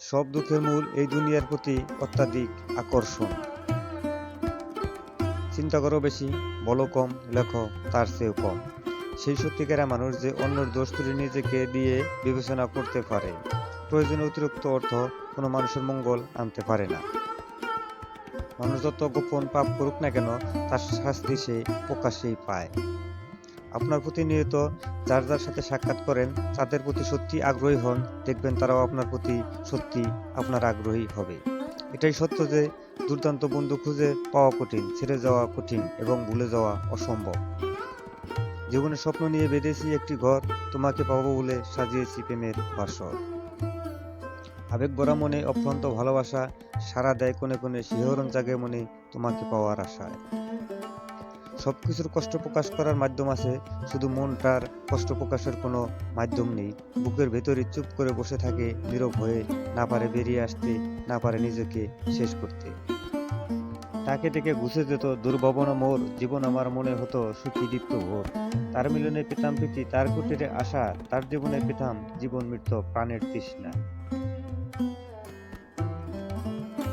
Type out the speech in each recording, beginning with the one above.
সব দুঃখের মূল এই দুনিয়ার প্রতি অত্যাধিক আকর্ষণ। চিন্তা করো বেশি, বলো কম, লেখো তার চেয়েও কম। সেই সত্যিকারের মানুষ যে অন্যের দোষ তুলে নিজেকে দিয়ে বিবেচনা করতে পারে। প্রয়োজনে অতিরিক্ত অর্থ কোনো মানুষের মঙ্গল আনতে পারে না। মানুষ যত গোপন পাপ করুক না কেন, তার শাস্তি সে প্রকাশেই পায়। আপনার প্রতিনিয়ত যার যার সাথে সাক্ষাৎ করেন, তাদের প্রতি সত্যি আগ্রহী হন, দেখবেন তারাও আপনার প্রতি সত্যি আপনার আগ্রহী হবে। এটাই সত্য যে দুর্দান্ত বন্ধু খুঁজে পাওয়া কঠিন, ছেড়ে যাওয়া কঠিন এবং ভুলে যাওয়া অসম্ভব। জীবনে স্বপ্ন নিয়ে বেঁধেছি একটি ঘর, তোমাকে পাবো বলে সাজিয়েছি প্রেমের বাসর। আবেগ ভরা মনে অফ্রান্ত ভালোবাসা সারা দেয় কোণে কোণে, শিহরণ জাগে মনে তোমাকে পাওয়ার আশায়। সবকিছুর কষ্ট প্রকাশ করার মাধ্যম আছে, শুধু মনটার কষ্ট প্রকাশের কোনো মাধ্যম নেই। বুকের ভেতরে চুপ করে বসে থাকে নীরব হয়ে, না পারে বেরিয়ে আসতে, না পারে নিজেকে শেষ করতে। তাকে দেখে ঘুষে যেত দুর্ভাবনা মোর, জীবন আমার মনে হতো সুখী দীপ্ত ভোর। তার মিলনে পেতাম প্রীতি, তার কুটিরে আশা, তার জীবনে পেতাম জীবন মৃত্যু প্রাণের তৃষ্ণা।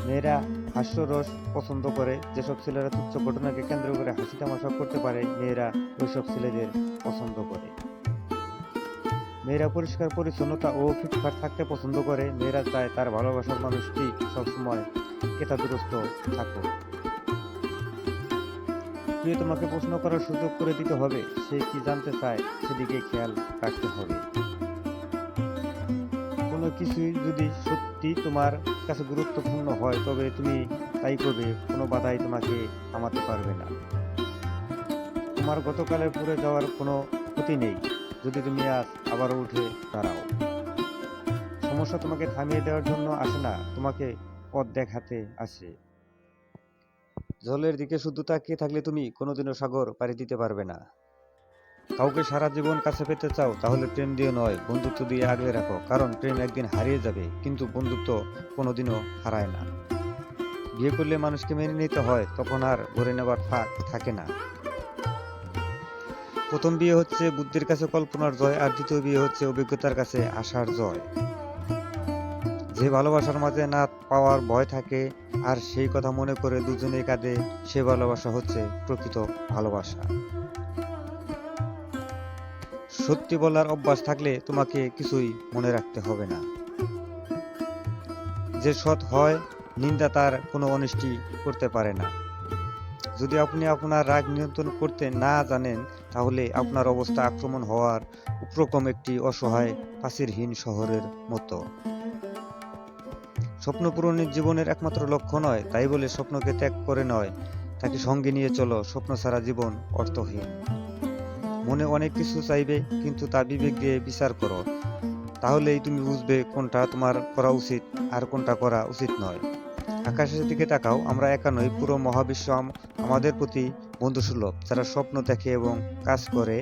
মেয়েরা হাস্যরস পছন্দ করে, যেসব ছেলেরা তুচ্ছ ঘটনাকে কেন্দ্র করে হাসি তামাশা করতে পারে, মেয়েরা ওইসব ছেলেদের পছন্দ করে। মেয়েরা পরিষ্কার পরিচ্ছন্নতা ও ফিটফাট থাকতে পছন্দ করে, মেয়েরা চায় তার ভালোবাসার মানুষটি সবসময় কেতাদুরস্ত থাকুক। প্রিয়, তোমাকে প্রশ্ন করার সুযোগ করে দিতে হবে, সে কি জানতে চায় সেদিকে খেয়াল রাখতে হবে। কোনো কিছুই যদি সত্যি তোমার কাছে গুরুত্বপূর্ণ হয়, তবে তুমি তাই করবে, কোনো বাধাই তোমাকে থামাতে পারবে না। তোমার গতকালে পুড়ে যাওয়ার কোনো ক্ষতি নেই, যদি তুমি আজ আবারও উঠে দাঁড়াও। সমস্যা তোমাকে থামিয়ে দেওয়ার জন্য আসে না, তোমাকে পথ দেখাতে আসে। জলের দিকে শুধু তাকিয়ে থাকলে তুমি কোনোদিনও সাগর পাড়ি দিতে পারবে না। কাউকে সারা জীবন কাছে পেতে চাও, তাহলে প্রেম দিয়ে নয়, বন্ধুত্ব দিয়ে আগলে রাখো। কারণ প্রেম একদিন হারিয়ে যাবে, কিন্তু বন্ধুত্ব কোনোদিনও হারায় না। বিয়ে করলে মানুষকে মেনে নিতে হয়, তখন আর ধরে নেবার ফাঁক থাকে না। প্রথম বিয়ে হচ্ছে বুদ্ধির কাছে কল্পনার জয়, আর দ্বিতীয় বিয়ে হচ্ছে অভিজ্ঞতার কাছে আশার জয়। যে ভালোবাসার মাঝে না পাওয়ার ভয় থাকে, আর সেই কথা মনে করে দুজনেই কাঁদে, সে ভালোবাসা হচ্ছে প্রকৃত ভালোবাসা। সত্যি বলার অভ্যাস থাকলে তোমাকে কিছুই মনে রাখতে হবে না। যে সৎ হয়, নিন্দা তার কোনো অনিষ্টি করতে পারে না। যদি আপনি আপনার রাগ নিয়ন্ত্রণ করতে না জানেন, তাহলে আপনার অবস্থা আক্রমণ হওয়ার উপক্রম একটি অসহায় প্রাচীরহীন শহরের মতো। স্বপ্ন পূরণের জীবনের একমাত্র লক্ষ্য নয়, তাই বলে স্বপ্নকে ত্যাগ করে নয়, তাকে সঙ্গে নিয়ে চলো। স্বপ্ন ছাড়া জীবন অর্থহীন। মনে অনেক কিছু চাইবে, কিন্তু তা বিবেক দিয়ে বিচার করো, তাহলেই তুমি বুঝবে কোনটা তোমার করা উচিত আর কোনটা করা উচিত নয়। আকাশের দিকে তাকাও, আমরা একা নই, পুরো মহাবিশ্ব আমাদের প্রতি বন্ধুসুলভ। যারা স্বপ্ন দেখে এবং কাজ করে,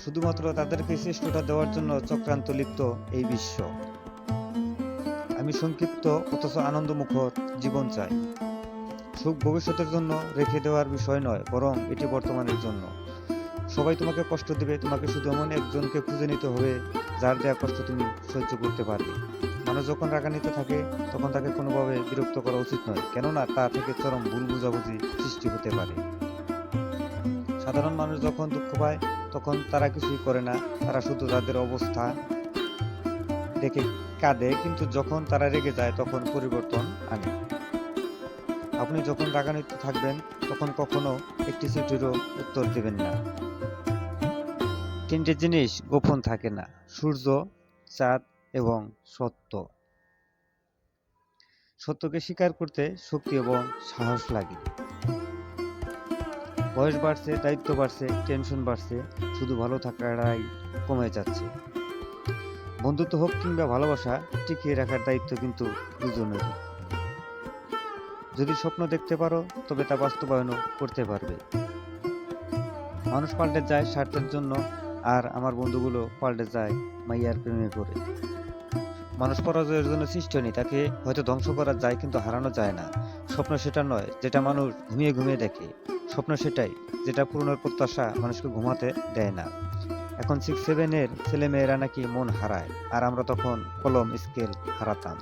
শুধুমাত্র তাদেরকে শ্রেষ্ঠতা দেওয়ার জন্য চক্রান্ত লিপ্ত এই বিশ্ব। আমি সংক্ষিপ্ত অথচ আনন্দমুখর জীবন চাই। সুখ ভবিষ্যতের জন্য রেখে দেওয়ার বিষয় নয়, বরং এটি বর্তমানের জন্য। সবাই তোমাকে কষ্ট দেবে, তোমাকে শুধু এমন একজনকে খুঁজে নিতে হবে যার দেওয়া কষ্ট তুমি সহ্য করতে পারবে। মানুষ যখন রাগান্বিত থাকে, তখন তাকে কোনোভাবে বিরক্ত করা উচিত নয়, কেননা তা থেকে চরম ভুল বোঝাবুঝি সৃষ্টি হতে পারে। সাধারণ মানুষ যখন দুঃখ পায়, তখন তারা কিছুই করে না, তারা শুধু তাদের অবস্থা দেখে কাঁদে, কিন্তু যখন তারা রেগে যায়, তখন পরিবর্তন আনে। আপনি যখন রাগান্বিত থাকবেন, তখন কখনো একটি চিঠিরও উত্তর দেবেন না। তিনটে জিনিস গোপন থাকে না: সূর্য, চাঁদ এবং সত্য। সত্যকে স্বীকার করতে শক্তি এবং সাহস লাগে। বয়স বাড়ছে, দায়িত্ব বাড়ছে, টেনশন বাড়ছে, শুধু ভালো থাকাটাই কমে যাচ্ছে। বন্ধুত্ব হোক কিংবা ভালোবাসা, টিকিয়ে রাখার দায়িত্ব কিন্তু দুজনেরই। যদি স্বপ্ন দেখতে পারো, তবে তা বাস্তবায়নও করতে পারবে। মানুষ পাল্টে যায় স্বার্থের জন্য, আর আমার বন্ধুগুলো পাল্টে যায় মাইয়ার প্রেমে পড়ে। মানুষ পরাজয়ের জন্য সৃষ্টি হয়নি, তাকে হয়তো ধ্বংস করা যায়, কিন্তু হারানো যায় না। স্বপ্ন সেটা নয় যেটা মানুষ ঘুমিয়ে ঘুমিয়ে দেখে, স্বপ্ন সেটাই যেটা পূরণের প্রত্যাশা মানুষকে ঘুমাতে দেয় না। এখন 6-7 এর ছেলে মেয়েরা নাকি মন হারায়, আর আমরা তখন কলম স্কেল হারাতাম।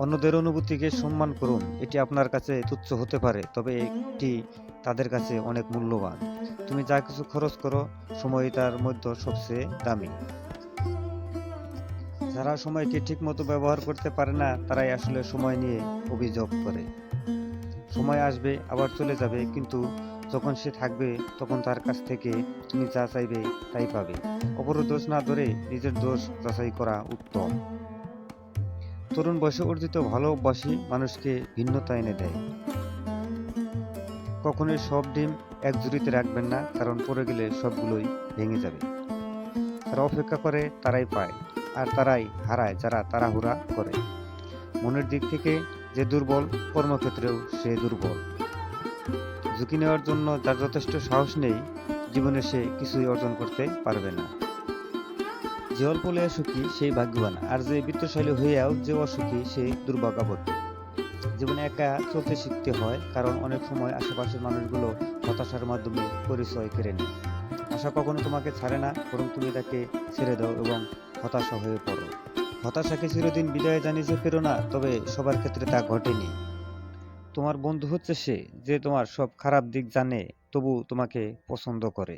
অন্যদের অনুভূতিকে সম্মান করুন। এটি আপনার কাছে তুচ্ছ হতে পারে, তবে এটি তাদের কাছে অনেক মূল্যবান। তুমি যা কিছু খরচ করো, সময় তার মধ্যে সবচেয়ে দামি। যারা সময়কে ঠিকমতো ব্যবহার করতে পারে না, তারাই আসলে সময় নিয়ে অভিযোগ করে। সময় আসবে, আবার চলে যাবে, কিন্তু যখন সে থাকবে তখন তার কাছ থেকে তুমি যা চাইবে তাই পাবে। অপরের দোষ না ধরে নিজের দোষ যাচাই করা উত্তম। তরুণ বয়সে অর্জিত ভালো অভ্যাসই মানুষকে ভিন্নতা এনে দেয়। কখনোই সব ডিম এক ঝুড়িতে রাখবেন না, কারণ পড়ে গেলে সবগুলোই ভেঙে যাবে। যারা অপেক্ষা করে তারাই পায়, আর তারাই হারায় যারা তাড়াহুড়া করে। মনের দিক থেকে যে দুর্বল, কর্মক্ষেত্রেও সে দুর্বল। ঝুঁকি নেওয়ার জন্য যার যথেষ্ট সাহস নেই, জীবনে সে কিছুই অর্জন করতে পারবে না। যে অল্প লয়ে সুখী সেই ভাগ্যবান, আর যে বিত্তশালী হইয়াও যে অসুখী সে দুর্ভাগ্যবতী। জীবনে একা চলতে শিখতে হয়, কারণ অনেক সময় আশেপাশের মানুষগুলো হতাশার মাধ্যমে পরিচয় কেড়ে নেয়। আশা কখনো তোমাকে ছাড়ে না, বরং তুমি তাকে ছেড়ে দাও এবং হতাশা হয়ে পড়ো। হতাশাকে চিরদিন বিদায় জানিয়ে পেরো না, তবে সবার ক্ষেত্রে তা ঘটেনি। তোমার বন্ধু হচ্ছে সে যে তোমার সব খারাপ দিক জানে, তবু তোমাকে পছন্দ করে।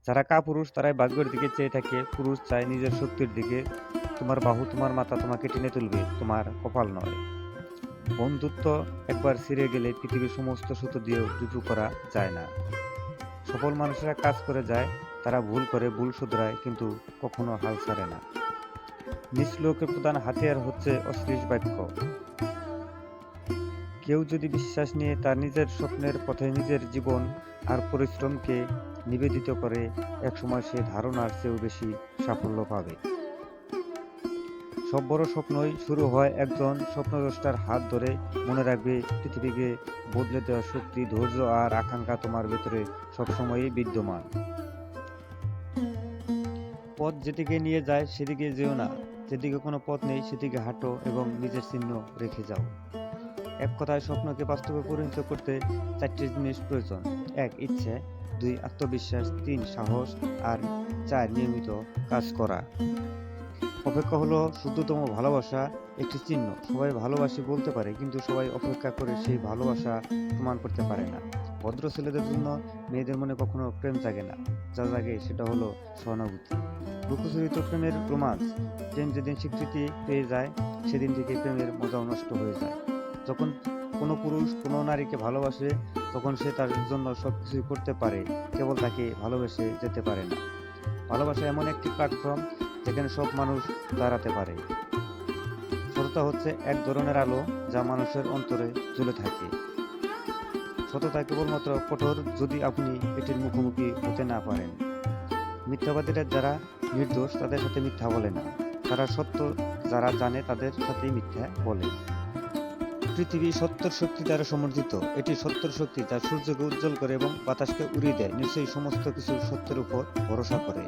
যারা কাপুরুষ তারাই ভাগ্যের দিকে চেয়ে থাকে, পুরুষ চায় নিজের শক্তির দিকে। তোমার বাহু, তোমার মাথা তোমাকে টেনে তুলবে, তোমার কপাল নয়। বন্ধুত্ব একবার ছিঁড়ে গেলে পৃথিবীর সমস্ত সুতো দিয়েও রিপু করা যায় না। সফল মানুষেরা কাজ করে যায়, তারা ভুল করে, ভুল শুধরায়, কিন্তু কখনো হাল ছাড়ে না। নিজ লোকের প্রধান হাতিয়ার হচ্ছে অশ্লীল বাক্য। কেউ যদি বিশ্বাস নিয়ে তার নিজের স্বপ্নের পথে নিজের জীবন আর পরিশ্রমকে নিবেদিত করে, একসময় সে ধারণার চেয়েও বেশি সাফল্য পাবে। সব বড় স্বপ্নই শুরু হয় একজন স্বপ্নদ্রষ্টার হাত ধরে। মনে রাখবে, পৃথিবীকে বদলে দেওয়ার শক্তি, ধৈর্য আর আকাঙ্ক্ষা তোমার ভেতরে সবসময়ই বিদ্যমান। পথ যেদিকে নিয়ে যায় সেদিকে যেও না, যেদিকে কোনো পথ নেই সেদিকে হাঁটো এবং নিজের চিহ্ন রেখে যাও। এক কথায়, স্বপ্নকে বাস্তবে পরিণত করতে 4টি জিনিস প্রয়োজন: 1 ইচ্ছে, 2 আত্মবিশ্বাস, 3 সাহস, আর 4 নিয়মিত কাজ করা। অপেক্ষা হলো শুদ্ধতম ভালোবাসা, একটি চিহ্ন। সবাই ভালোবাসি বলতে পারে, কিন্তু সবাই অপেক্ষা করে সেই ভালোবাসা প্রমাণ করতে পারে না। ভদ্র ছেলেদের জন্য মেয়েদের মনে কখনো প্রেম জাগে না, যা জাগে সেটা হলো সহানুভূতি। লুকোচুরিত প্রেমের রোমাঞ্চ। প্রেম যেদিন স্বীকৃতি পেয়ে যায়, সেদিন থেকে প্রেমের মজাও নষ্ট হয়ে যায়। যখন কোনো পুরুষ কোনো নারীকে ভালোবাসে, তখন সে তার জন্য সবকিছুই করতে পারে, কেবল তাকে ভালোবেসে যেতে পারে না। ভালোবাসা এমন একটি প্ল্যাটফর্ম যেখানে সব মানুষ দাঁড়াতে পারে। সততা হচ্ছে এক ধরনের আলো যা মানুষের অন্তরে জ্বলে থাকে। সততা কেবলমাত্র কঠোর যদি আপনি এটির মুখোমুখি হতে না পারেন। মিথ্যাবাদীরা যারা নির্দোষ তাদের সাথে মিথ্যা বলে না, তারা সত্য যারা জানে তাদের সাথেই মিথ্যা বলে। পৃথিবী সত্যের শক্তি দ্বারা সমর্থিত। এটি সত্যের শক্তি যা সূর্যকে উজ্জ্বল করে এবং বাতাসকে উড়িয়ে দেয়। নিশ্চয়ই সমস্ত কিছু সত্যের উপর ভরসা করে।